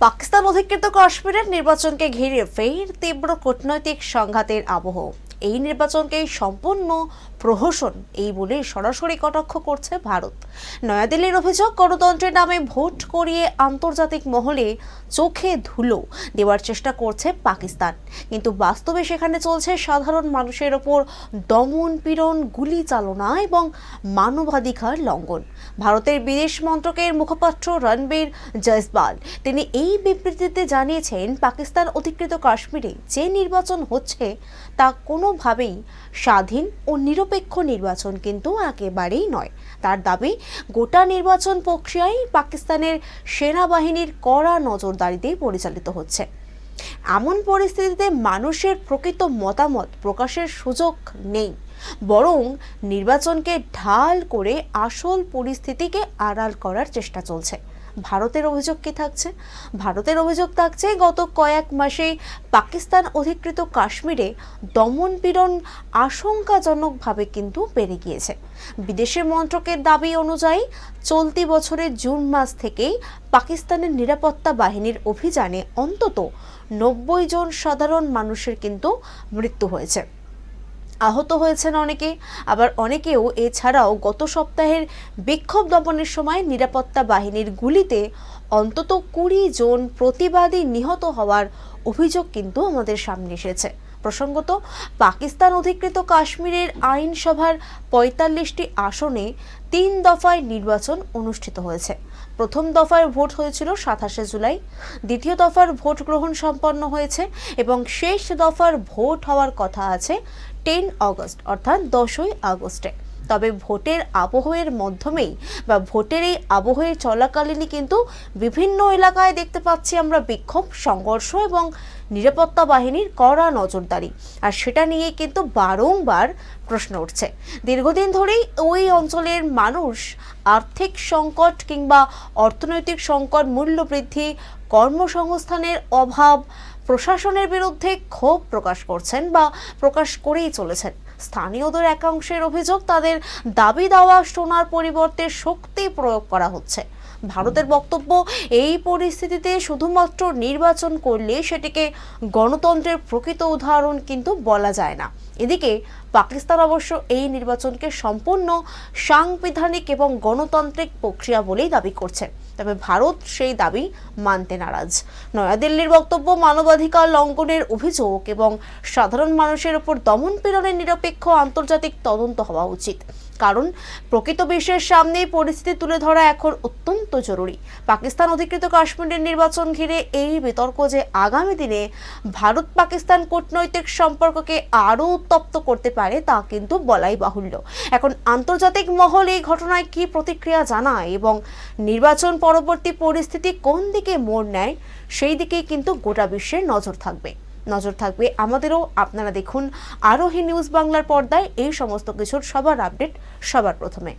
পাকিস্তান অধিকৃত কাশ্মীরের নির্বাচনকে ঘিরে ফের তীব্র কূটনৈতিক সংঘাতের আবহ। এই নির্বাচনকে সম্পূর্ণ প্রহসন এই বলে সরাসরি কটাক্ষ করছে ভারত। নয়াদিল্লির অভিযোগ, গণতন্ত্রের নামে ভোট করিয়ে আন্তর্জাতিক মহলে চোখে ধুলো দেওয়ার চেষ্টা করছে পাকিস্তান, কিন্তু বাস্তবে সেখানে চলছে সাধারণ মানুষের ওপর দমন পীড়ন, গুলি চালনা এবং মানবাধিকার লঙ্ঘন। ভারতের বিদেশ মন্ত্রকের মুখপাত্র রণবীর জয়সওয়াল তিনি এই বিবৃতিতে জানিয়েছেন, পাকিস্তান অধিকৃত কাশ্মীরে যে নির্বাচন হচ্ছে তা কোনোভাবেই স্বাধীন ও নিরপেক্ষ নির্বাচন কিন্তু একেবারেই নয়। তার দাবি, গোটা নির্বাচন প্রক্রিয়ায় পাকিস্তানের সেনাবাহিনীর কড়া নজরদারিতে পরিচালিত হচ্ছে। এমন পরিস্থিতিতে মানুষের প্রকৃত মতামত প্রকাশের সুযোগ নেই, বরং নির্বাচনকে ঢাল করে আসল পরিস্থিতিকে আড়াল করার চেষ্টা চলছে। ভারতের অভিযোগ কি থাকছে? ভারতের অভিযোগ থাকছে, গত কয়েক মাসে পাকিস্তান অধিকৃত কাশ্মীরে দমন পীড়ন আশঙ্কাজনকভাবে কিন্তু বেড়ে গিয়েছে। বিদেশের মন্ত্রকের দাবি অনুযায়ী চলতি বছরের জুন মাস থেকেই পাকিস্তানের নিরাপত্তা বাহিনীর অভিযানে অন্তত 90 জন সাধারণ মানুষের কিন্তু মৃত্যু হয়েছে, আহত হয়েছেন অনেকে, আবার অনেকেও এছাড়াও গত সপ্তাহের বিক্ষোভ দমনের সময় নিরাপত্তা বাহিনীর গুলিতে অন্তত 20 জন প্রতিবাদী নিহত হওয়ার অভিযোগ কিন্তু আমাদের সামনে এসেছে। প্রসঙ্গত, পাকিস্তান অধিকৃত কাশ্মীরের আইনসভার 45টি আসনে 3 দফায় নির্বাচন অনুষ্ঠিত হয়েছে। প্রথম দফার ভোট হয়েছিল 27শে জুলাই, দ্বিতীয় দফার ভোট গ্রহণ সম্পন্ন হয়েছে এবং শেষ দফার ভোট হওয়ার কথা আছে 10 আগস্ট অর্থাৎ 10ই আগস্টে। তবে ভোটের আবহের মাধ্যমেই বা ভোটের এই আবহে চলাকালীনই কিন্তু বিভিন্ন এলাকায় দেখতে পাচ্ছি আমরা বিক্ষোভ, সংঘর্ষ এবং নিরাপত্তা বাহিনীর কড়া নজরদারি, আর সেটা নিয়ে কিন্তু বারংবার প্রশ্ন উঠছে। দীর্ঘদিন ধরেই ওই অঞ্চলের মানুষ আর্থিক সংকট কিংবা অর্থনৈতিক সংকট, মূল্যবৃদ্ধি, কর্মসংস্থানের অভাব, প্রশাসনের বিরুদ্ধে ক্ষোভ প্রকাশ করছেন বা প্রকাশ করেই চলেছেন। স্থানীয়দের একাংশের অভিযোগ, তাদের দাবি দাওয়া শোনার পরিবর্তে শক্তি প্রয়োগ করা হচ্ছে। ভারতের বক্তব্য, এই পরিস্থিতিতে শুধুমাত্র নির্বাচন করলে সেটিকে গণতন্ত্রের প্রকৃত উদাহরণ কিন্তু বলা যায় না। এদিকে পাকিস্তান অবশ্য এই নির্বাচনকে সম্পূর্ণ সাংবিধানিক এবং গণতান্ত্রিক প্রক্রিয়া বলেই দাবি করছে, তবে ভারত সেই দাবি মানতে নারাজ। নয়াদিল্লির বক্তব্য, মানবাধিকার লঙ্ঘনের অভিযোগ এবং সাধারণ মানুষের উপর দমন পীড়নের নিরপেক্ষ আন্তর্জাতিক তদন্ত হওয়া উচিত, কারণ প্রকৃত বিশ্বের সামনে পরিস্থিতি তুলে ধরা এখন অত্যন্ত জরুরি। পাকিস্তান অধিকৃত কাশ্মীরের নির্বাচন ঘিরে এই বিতর্ক যে আগামী দিনে ভারত পাকিস্তান কূটনৈতিক সম্পর্ককে আরও উত্তপ্ত করতে পারে তা কিন্তু বলাই বাহুল্য। এখন আন্তর্জাতিক মহল এই ঘটনায় কি প্রতিক্রিয়া জানায় এবং নির্বাচন পরবর্তী পরিস্থিতি কোন দিকে মোড় নেয়, সেই দিকেই কিন্তু গোটা বিশ্বের নজর থাকবে আমাদেরও। আপনারা দেখুন আরোহী নিউজ বাংলার পর্দায় এই সমস্ত কিছুর সবার আপডেট সবার প্রথমে।